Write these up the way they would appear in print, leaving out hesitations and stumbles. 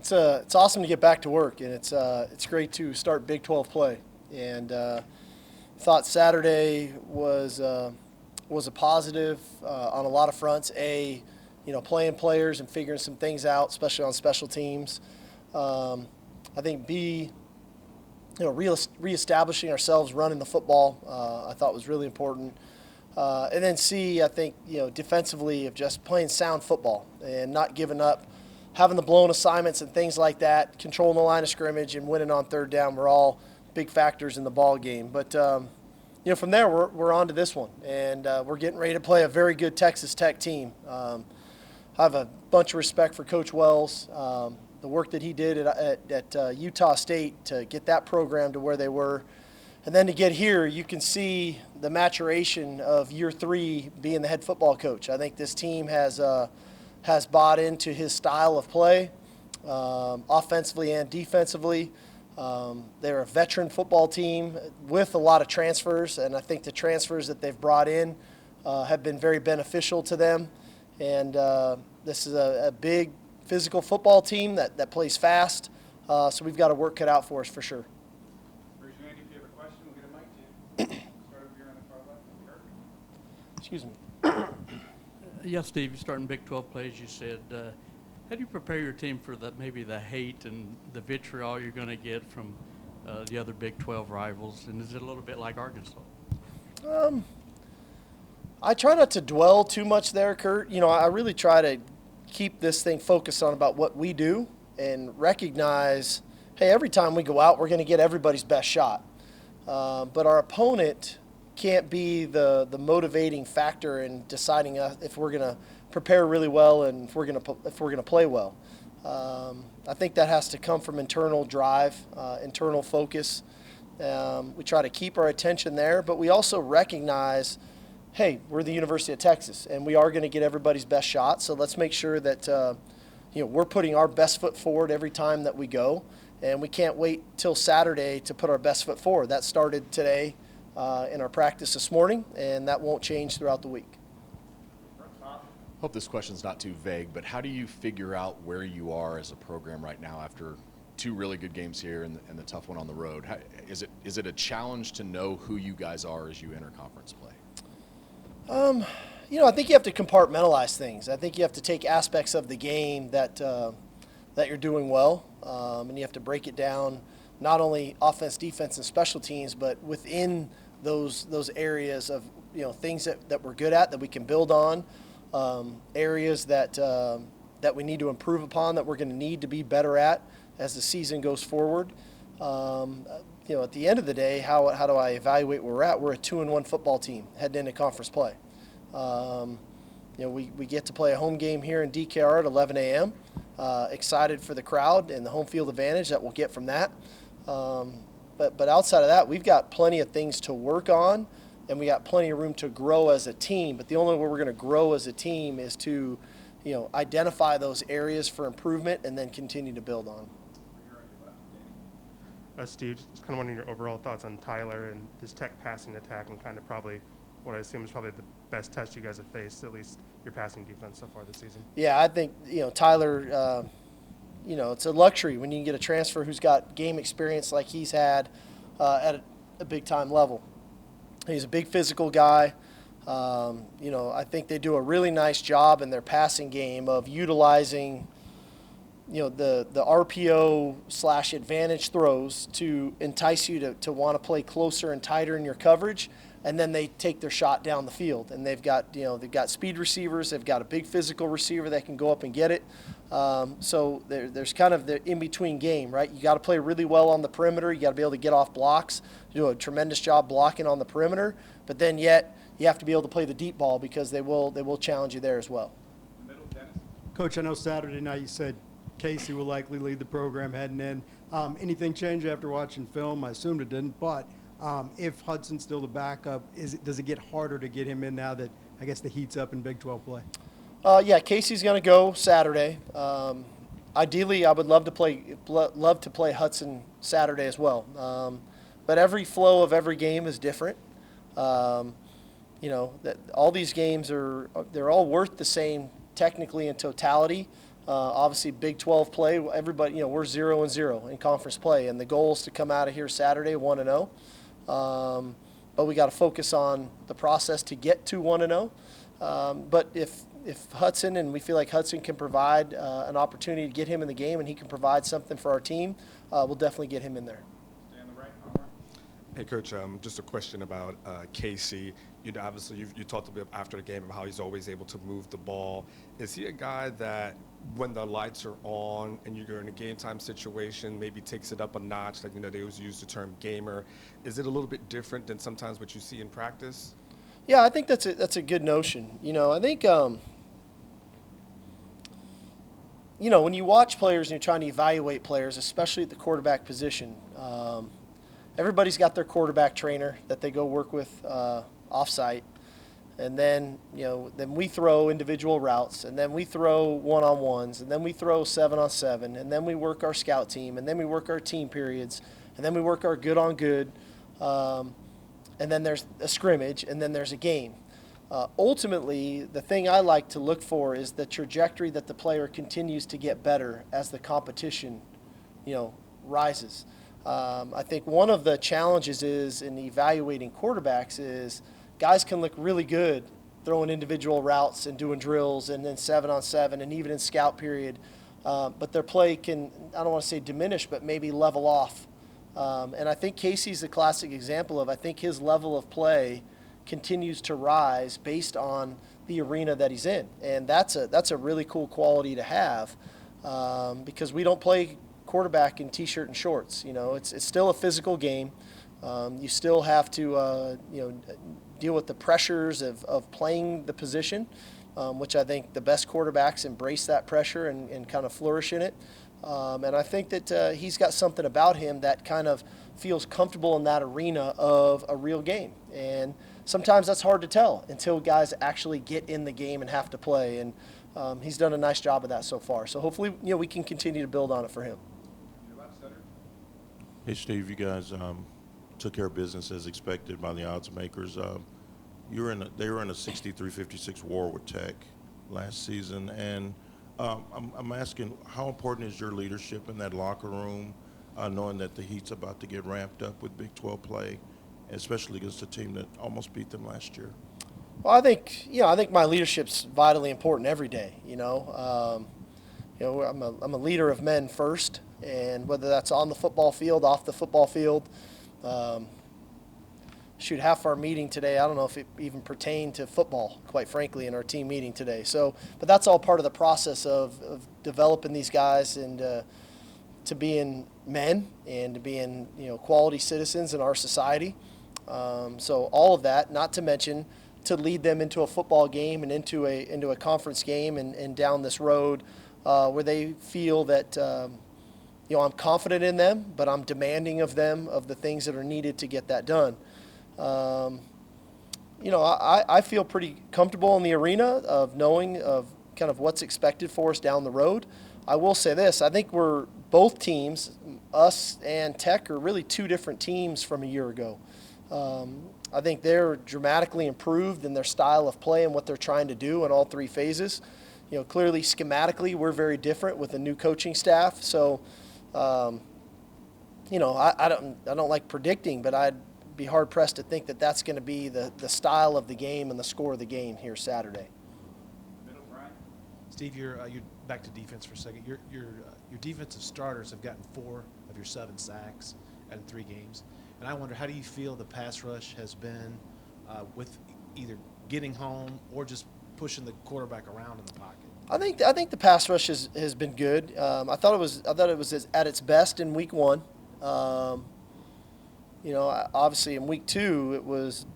It's awesome to get back to work, and it's great to start Big 12 play. And thought Saturday was a positive on a lot of fronts. Playing players and figuring some things out, especially on special teams. I think B, reestablishing ourselves running the football, I thought was really important. And then C, I think, defensively of just playing sound football and not giving up, having the blown assignments and things like that, controlling the line of scrimmage and winning on third down were all big factors in the ball game. But, from there, we're on to this one. And we're getting ready to play a very good Texas Tech team. I have a bunch of respect for Coach Wells, the work that he did at Utah State to get that program to where they were. And then to get here, you can see the maturation of year 3 being the head football coach. I think this team has bought into his style of play, offensively and defensively. They're a veteran football team with a lot of transfers, and I think the transfers that they've brought in have been very beneficial to them. And this is a big physical football team that plays fast, so we've got a work cut out for us for sure. Raise your hand if you have a question. We'll get a mic to you. Start over here on the far left. Kirk. Excuse me. Yes, Steve, you're starting Big 12 play, as you said. How do you prepare your team for maybe the hate and the vitriol you're going to get from the other Big 12 rivals? And is it a little bit like Arkansas? I try not to dwell too much there, Kurt. I really try to keep this thing focused on about what we do and recognize, hey, every time we go out, we're going to get everybody's best shot. But our opponent can't be the motivating factor in deciding if we're going to prepare really well and if we're going to play well. I think that has to come from internal drive, internal focus. We try to keep our attention there, but we also recognize, hey, we're the University of Texas, and we are going to get everybody's best shot. So let's make sure that we're putting our best foot forward every time that we go, and we can't wait till Saturday to put our best foot forward. That started today in our practice this morning, and that won't change throughout the week. Hope this question's not too vague, but how do you figure out where you are as a program right now after 2 really good games here and the tough one on the road? Is it a challenge to know who you guys are as you enter conference play? I think you have to compartmentalize things. I think you have to take aspects of the game that you're doing well, and you have to break it down, not only offense, defense, and special teams, but within those areas of things that we're good at that we can build on, areas that we need to improve upon that we're going to need to be better at as the season goes forward. At the end of the day, how do I evaluate where we're at? We're a 2-1 football team heading into conference play. We get to play a home game here in DKR at 11 a.m. Excited for the crowd and the home field advantage that we'll get from that. But outside of that, we've got plenty of things to work on, and we got plenty of room to grow as a team. But the only way we're going to grow as a team is to, identify those areas for improvement and then continue to build on. Steve, just kind of wondering your overall thoughts on Tyler and this Tech passing attack and kind of probably what I assume is probably the best test you guys have faced, at least your passing defense so far this season. Yeah, I think, Tyler, it's a luxury when you can get a transfer who's got game experience like he's had at a big-time level. He's a big physical guy. I think they do a really nice job in their passing game of utilizing the RPO / advantage throws to entice you to want to play closer and tighter in your coverage, and then they take their shot down the field. And they've got speed receivers, they've got a big physical receiver that can go up and get it. So there's kind of the in-between game, right? You got to play really well on the perimeter. You got to be able to get off blocks, do a tremendous job blocking on the perimeter, but then yet you have to be able to play the deep ball because they will challenge you there as well. Coach, I know Saturday night you said Casey will likely lead the program heading in. Anything change after watching film? I assumed it didn't, but if Hudson's still the backup, does it get harder to get him in now that I guess the heat's up in Big 12 play? Yeah, Casey's going to go Saturday. Ideally, I would love to play Hudson Saturday as well. But every flow of every game is different. That all these games they're all worth the same technically in totality. Obviously, Big 12 play, everybody, we're 0-0 in conference play, and the goal is to come out of here Saturday 1-0. But we got to focus on the process to get to 1-0. But if Hudson, and we feel like Hudson can provide an opportunity to get him in the game, and he can provide something for our team, we'll definitely get him in there. Stay on the right, Omar. Hey, Coach, just a question about Casey. Obviously, you talked a bit after the game about how he's always able to move the ball. Is he a guy that, when the lights are on and you're in a game time situation, maybe takes it up a notch? Like, they always use the term gamer. Is it a little bit different than sometimes what you see in practice? Yeah, I think that's a good notion. I think when you watch players and you're trying to evaluate players, especially at the quarterback position, everybody's got their quarterback trainer that they go work with off-site, and then then we throw individual routes, and then we throw one-on-ones, and then we throw 7-on-7, and then we work our scout team, and then we work our team periods, and then we work our good-on-good, and then there's a scrimmage, and then there's a game. Ultimately, the thing I like to look for is the trajectory that the player continues to get better as the competition, rises. I think one of the challenges is in evaluating quarterbacks is guys can look really good throwing individual routes and doing drills and then 7-on-7 and even in scout period, but their play can, I don't want to say diminish, but maybe level off. And I think Casey's the classic example of, I think his level of play continues to rise based on the arena that he's in. And that's a really cool quality to have, because we don't play quarterback in T-shirt and shorts. It's still a physical game. You still have to deal with the pressures of playing the position, which I think the best quarterbacks embrace that pressure and kind of flourish in it. And I think that he's got something about him that kind of feels comfortable in that arena of a real game. And sometimes that's hard to tell until guys actually get in the game and have to play. And he's done a nice job of that so far. So hopefully, we can continue to build on it for him. Your left center. Hey, Steve, you guys took care of business as expected by the odds makers. They were in a 63-56 war with Tech last season, and I'm asking, how important is your leadership in that locker room, knowing that the Heat's about to get ramped up with Big 12 play, especially against a team that almost beat them last year? Well, I think my leadership's vitally important every day. I'm a leader of men first, and whether that's on the football field, off the football field. Half our meeting today, I don't know if it even pertained to football, quite frankly, in our team meeting today. So, but that's all part of the process of developing these guys and to being men and to being quality citizens in our society. So all of that, not to mention to lead them into a football game and into a conference game and down this road where they feel that I'm confident in them, but I'm demanding of them of the things that are needed to get that done. I feel pretty comfortable in the arena of knowing of kind of what's expected for us down the road. I will say this, I think we're both teams, us and Tech, are really two different teams from a year ago. I think they're dramatically improved in their style of play and what they're trying to do in all three phases. Clearly schematically we're very different with a new coaching staff. So, I don't like predicting, but I'd be hard pressed to think that that's going to be the style of the game and the score of the game here Saturday. Middle, Brian. Steve, you're back to defense for a second. Your defensive starters have gotten 4 of your 7 sacks in 3 games, and I wonder, how do you feel the pass rush has been with either getting home or just pushing the quarterback around in the pocket? I think the pass rush has been good. I thought it was at its best in week 1. Obviously in week 2 it was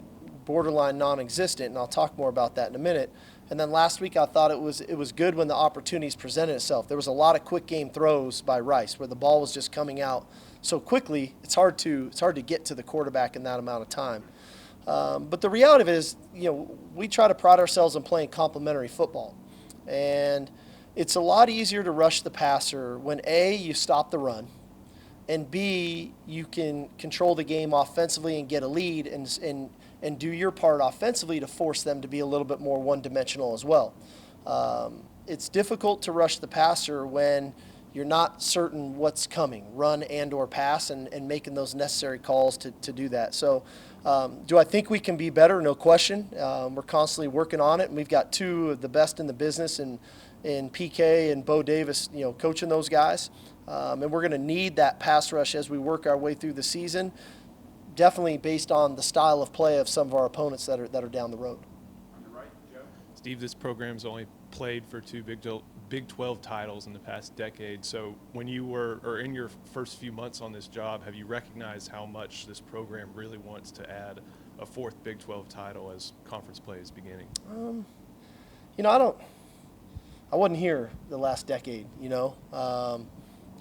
borderline non-existent, and I'll talk more about that in a minute. And then last week I thought it was good when the opportunities presented itself. There was a lot of quick game throws by Rice where the ball was just coming out so quickly. It's hard to get to the quarterback in that amount of time. But the reality of it is, we try to pride ourselves on playing complementary football, and it's a lot easier to rush the passer when A, you stop the run, and B, you can control the game offensively and get a lead and do your part offensively to force them to be a little bit more one-dimensional as well. it's difficult to rush the passer when you're not certain what's coming, run and or pass, and making those necessary calls to do that. So do I think we can be better? No question. We're constantly working on it, and we've got two of the best in the business in PK and Bo Davis, coaching those guys. And we're going to need that pass rush as we work our way through the season, definitely based on the style of play of some of our opponents that are down the road. On the right, Joe. Steve, this program's only played for two Big 12 titles in the past decade. So when you were, or in your first few months on this job, have you recognized how much this program really wants to add a fourth Big 12 title as conference play is beginning? I wasn't here the last decade,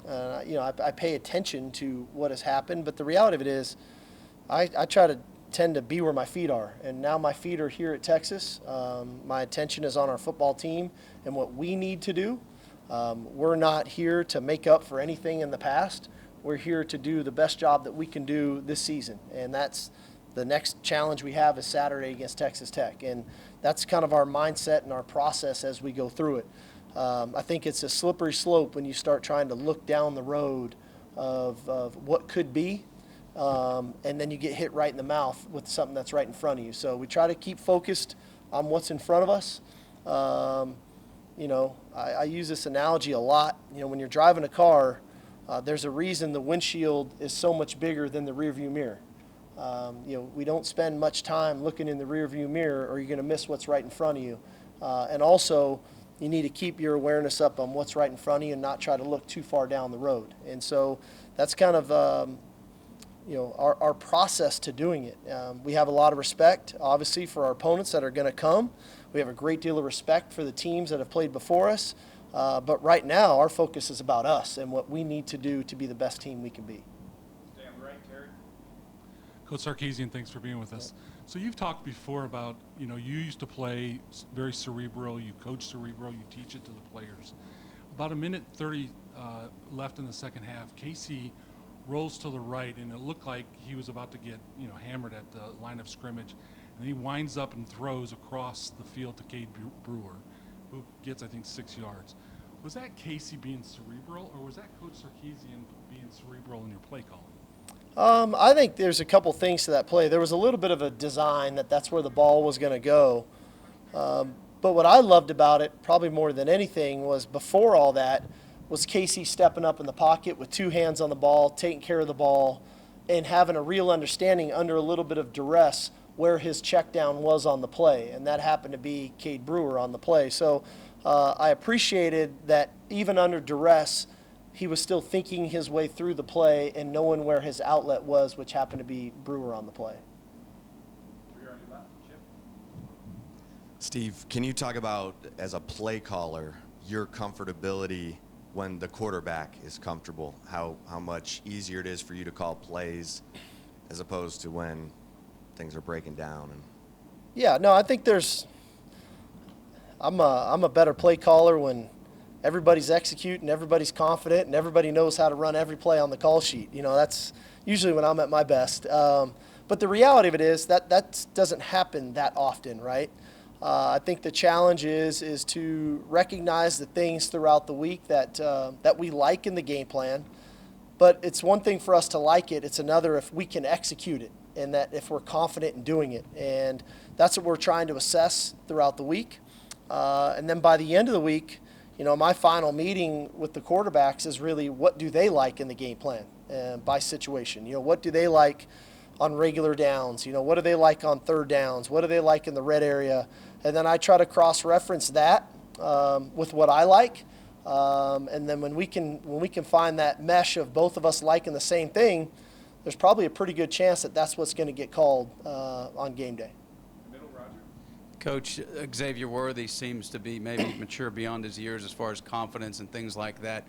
I pay attention to what has happened, but the reality of it is I try to tend to be where my feet are, and now my feet are here at Texas. My attention is on our football team and what we need to do. We're not here to make up for anything in the past. We're here to do the best job that we can do this season, and that's the next challenge we have is Saturday against Texas Tech, and that's kind of our mindset and our process as we go through it. I think it's a slippery slope when you start trying to look down the road of what could be, and then you get hit right in the mouth with something that's right in front of you. So we try to keep focused on what's in front of us. I use this analogy a lot. When you're driving a car, there's a reason the windshield is so much bigger than the rearview mirror. We don't spend much time looking in the rearview mirror, or you're going to miss what's right in front of you. And also, you need to keep your awareness up on what's right in front of you and not try to look too far down the road. And so that's kind of our process to doing it. We have a lot of respect, obviously, for our opponents that are going to come. We have a great deal of respect for the teams that have played before us. But right now, our focus is about us and what we need to do to be the best team we can be. Stay on the right, Terry. Coach Sarkisian, thanks for being with us. So you've talked before about, you used to play very cerebral, you coach cerebral, you teach it to the players. About a minute 30 left in the second half, Casey rolls to the right, and it looked like he was about to get, hammered at the line of scrimmage. And he winds up and throws across the field to Cade Brewer, who gets, I think, 6 yards. Was that Casey being cerebral, or was that Coach Sarkisian being cerebral in your play calling? I think there's a couple things to that play. There was a little bit of a design that's where the ball was going to go. But what I loved about it, probably more than anything, was before all that, was Casey stepping up in the pocket with two hands on the ball, taking care of the ball, and having a real understanding under a little bit of duress where his check down was on the play. And that happened to be Cade Brewer on the play. So I appreciated that even under duress, he was still thinking his way through the play and knowing where his outlet was, which happened to be Brewer on the play. Three on your left, Chip. Steve, can you talk about, as a play caller, your comfortability when the quarterback is comfortable? How much easier it is for you to call plays as opposed to when things are breaking down? Yeah, no, I think I'm a better play caller when everybody's executing, everybody's confident, and everybody knows how to run every play on the call sheet. That's usually when I'm at my best. But the reality of it is that doesn't happen that often, right? I think the challenge is to recognize the things throughout the week that we like in the game plan. But it's one thing for us to like it. It's another if we can execute it, and that if we're confident in doing it. And that's what we're trying to assess throughout the week. And then by the end of the week, my final meeting with the quarterbacks is really what do they like in the game plan by situation. What do they like on regular downs? What do they like on third downs? What do they like in the red area? And then I try to cross-reference that with what I like. And then when we can find that mesh of both of us liking the same thing, there's probably a pretty good chance that that's what's going to get called on game day. Middle, Roger. Coach, Xavier Worthy seems to be maybe mature beyond his years as far as confidence and things like that.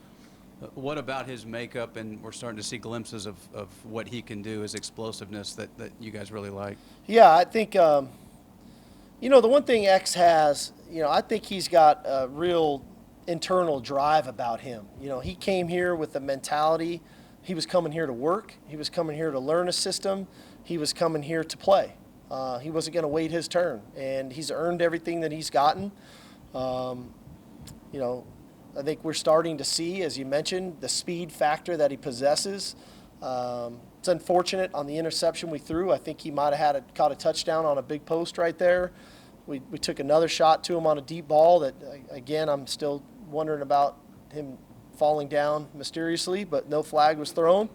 What about his makeup? And we're starting to see glimpses of what he can do, his explosiveness that you guys really like. Yeah, I think, the one thing X has, I think he's got a real internal drive about him. He came here with the mentality. He was coming here to work. He was coming here to learn a system. He was coming here to play. He wasn't going to wait his turn, and he's earned everything that he's gotten. I think we're starting to see, as you mentioned, the speed factor that he possesses. It's unfortunate on the interception we threw. I think he might have caught a touchdown on a big post right there. We took another shot to him on a deep ball that, again, I'm still wondering about him falling down mysteriously, but no flag was thrown.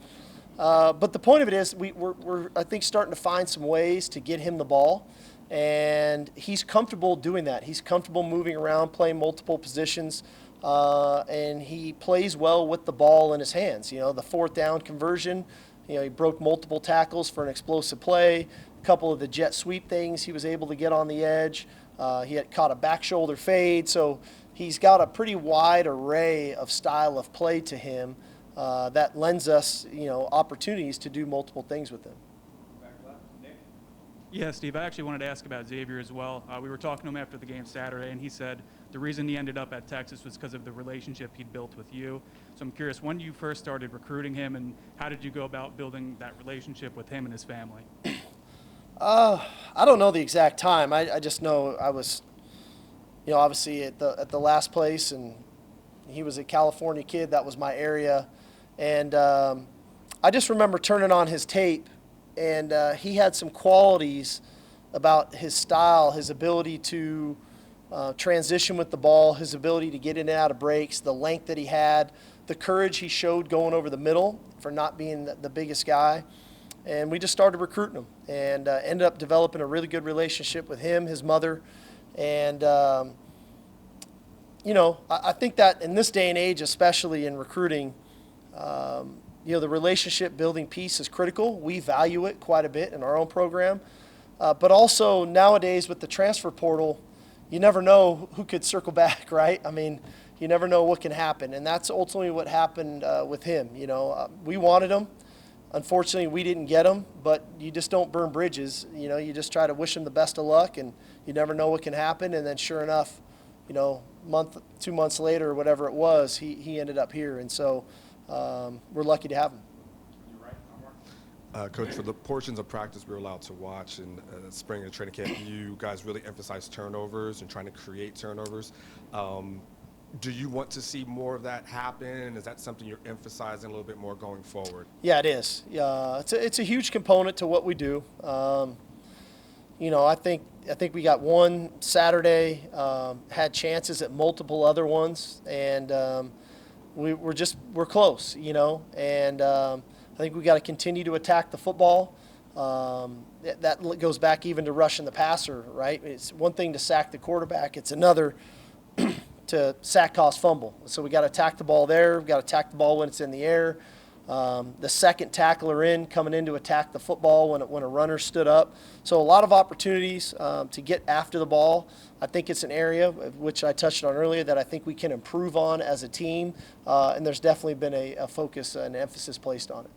But the point of it is we're, I think, starting to find some ways to get him the ball, and he's comfortable doing that. He's comfortable moving around, playing multiple positions, and he plays well with the ball in his hands. The fourth down conversion, he broke multiple tackles for an explosive play. A couple of the jet sweep things he was able to get on the edge. He had caught a back shoulder fade, so he's got a pretty wide array of style of play to him that lends us, opportunities to do multiple things with him. Back left, Nick. Yeah, Steve, I actually wanted to ask about Xavier as well. We were talking to him after the game Saturday, and he said the reason he ended up at Texas was because of the relationship he'd built with you. So I'm curious, when you first started recruiting him, and how did you go about building that relationship with him and his family? I don't know the exact time. I just know I was, obviously at the last place, and he was a California kid. That was my area. And I just remember turning on his tape, and he had some qualities about his style, his ability to transition with the ball, his ability to get in and out of breaks, the length that he had, the courage he showed going over the middle for not being the biggest guy. And we just started recruiting him and ended up developing a really good relationship with him, his mother. And, I think that in this day and age, especially in recruiting, the relationship building piece is critical. We value it quite a bit in our own program. But also nowadays with the transfer portal, you never know who could circle back, right? I mean, you never know what can happen. And that's ultimately what happened with him. We wanted him. Unfortunately, we didn't get him, but you just don't burn bridges. You just try to wish him the best of luck, and you never know what can happen. And then sure enough, month, 2 months later, or whatever it was, he ended up here. And so we're lucky to have him. You're right, Coach, for the portions of practice we were allowed to watch in spring and training camp, you guys really emphasized turnovers and trying to create turnovers. Do you want to see more of that happen? Is that something you're emphasizing a little bit more going forward? Yeah, it is. It's a huge component to what we do. I think we got one Saturday, had chances at multiple other ones, and we're close, and I think we got to continue to attack the football. That goes back even to rushing the passer, right? It's one thing to sack the quarterback. It's another to sack, cost, fumble. So we got to attack the ball there. We've got to attack the ball when it's in the air. The second tackler coming in to attack the football when a runner stood up. So a lot of opportunities to get after the ball. I think it's an area which I touched on earlier that I think we can improve on as a team, and there's definitely been a focus and emphasis placed on it.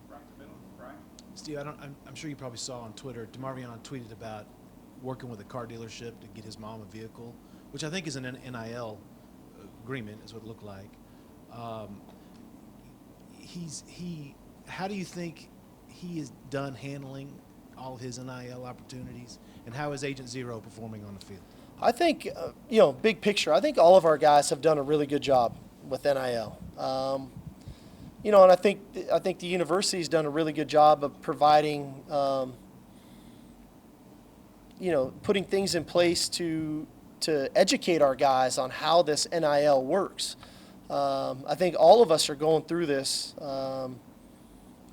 Right to middle, Brian. Steve, I'm sure you probably saw on Twitter, DeMarvion tweeted about working with a car dealership to get his mom a vehicle, which I think is an NIL agreement, is what it looked like. How do you think he is done handling all of his NIL opportunities, and how is Agent Zero performing on the field? I think, big picture, I think all of our guys have done a really good job with NIL. And I think the university's done a really good job of providing, putting things in place to educate our guys on how this NIL works. I think all of us are going through this from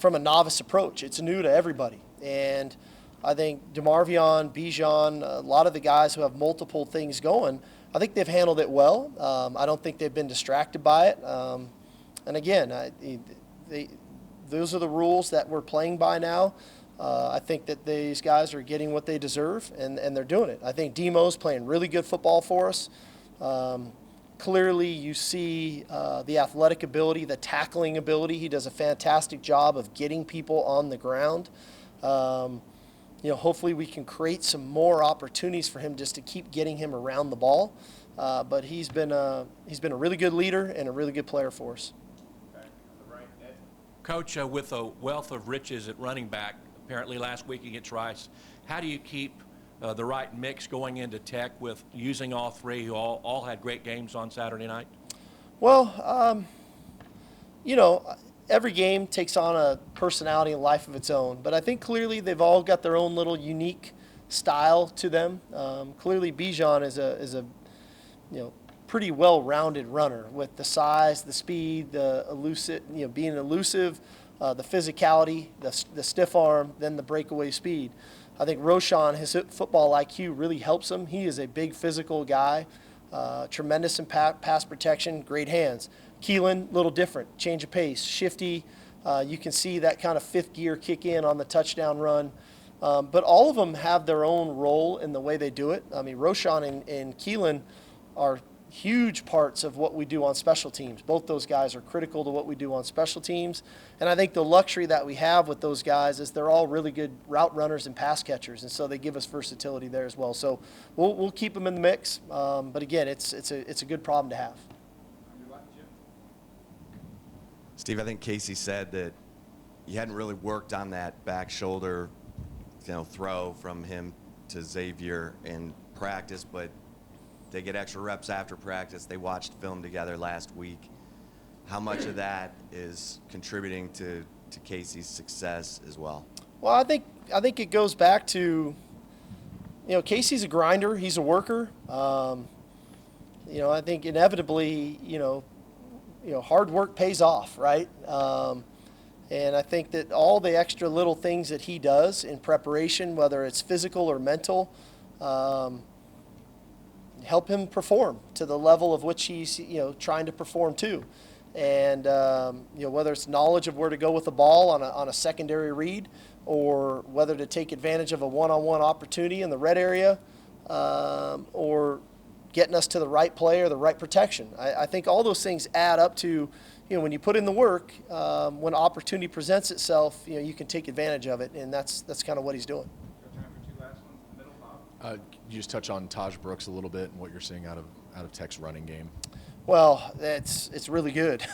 a novice approach. It's new to everybody. And I think DeMarvion, Bijan, a lot of the guys who have multiple things going, I think they've handled it well. I don't think they've been distracted by it. And again, those are the rules that we're playing by now. I think that these guys are getting what they deserve, and they're doing it. I think Demo's playing really good football for us. Clearly, you see the athletic ability, the tackling ability. He does a fantastic job of getting people on the ground. Hopefully we can create some more opportunities for him just to keep getting him around the ball. But he's been a really good leader and a really good player for us. Okay, on the right, Ed. Coach, with a wealth of riches at running back, apparently last week against Rice, how do you keep the right mix going into Tech with using all three who all had great games on Saturday night? Well, you know, every game takes on a personality and life of its own, but I think clearly they've all got their own little unique style to them. Clearly, Bijan is a pretty well-rounded runner with the size, the speed, the elusive, being elusive, the physicality, the stiff arm, then the breakaway speed. I think Roshan, his football IQ really helps him. He is a big physical guy, tremendous in pass protection, great hands. Keelan, a little different, change of pace, shifty. You can see that kind of fifth gear kick in on the touchdown run. But all of them have their own role in the way they do it. I mean, Roshan and Keelan are huge parts of what we do on special teams. Both those guys are critical to what we do on special teams. And I think the luxury that we have with those guys is they're all really good route runners and pass catchers, and so they give us versatility there as well. So we'll keep them in the mix. But again, it's a good problem to have. Steve, I think Casey said that you hadn't really worked on that back shoulder, throw from him to Xavier in practice, but they get extra reps after practice. They watched film together last week. How much of that is contributing to Casey's success as well? Well, I think it goes back to, Casey's a grinder. He's a worker. I think inevitably, hard work pays off, right? And I think that all the extra little things that he does in preparation, whether it's physical or mental, help him perform to the level of which he's trying to perform to. And whether it's knowledge of where to go with the ball on a secondary read, or whether to take advantage of a one-on-one opportunity in the red area, or getting us to the right play or the right protection. I think all those things add up to, when you put in the work, when opportunity presents itself, you can take advantage of it, and that's kind of what he's doing. You just touch on Taj Brooks a little bit and what you're seeing out of Tech's running game. Well, it's really good.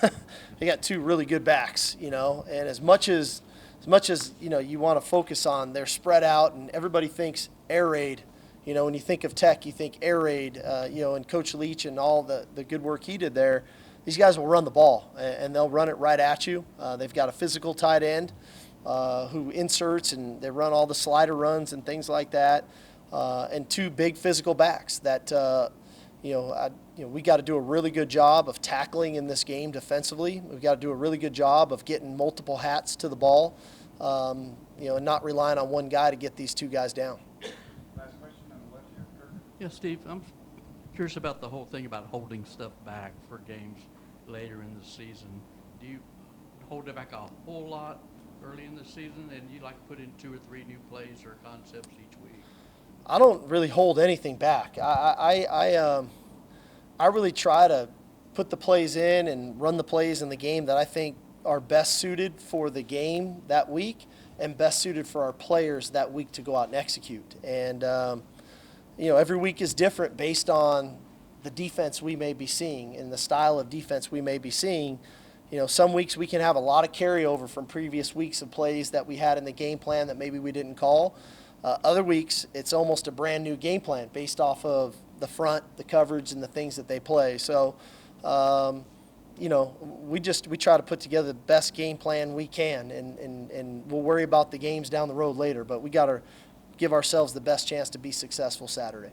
They got two really good backs, and as much as you want to focus on, they're spread out, and everybody thinks air raid. When you think of Tech, you think air raid. And Coach Leach and all the good work he did there. These guys will run the ball, and they'll run it right at you. They've got a physical tight end who inserts, and they run all the slider runs and things like that. And two big physical backs that we got to do a really good job of tackling in this game defensively. We've got to do a really good job of getting multiple hats to the ball, and not relying on one guy to get these two guys down. Last question on the left here, Kirk. Yeah, Steve, I'm curious about the whole thing about holding stuff back for games later in the season. Do you hold it back a whole lot early in the season, and you like to put in 2 or 3 new plays or concepts each week? I don't really hold anything back. I really try to put the plays in and run the plays in the game that I think are best suited for the game that week and best suited for our players that week to go out and execute. And, every week is different based on the defense we may be seeing and the style of defense we may be seeing. Some weeks we can have a lot of carryover from previous weeks of plays that we had in the game plan that maybe we didn't call. Other weeks, it's almost a brand new game plan based off of the front, the coverage, and the things that they play. So, we try to put together the best game plan we can, and we'll worry about the games down the road later. But we got to give ourselves the best chance to be successful Saturday.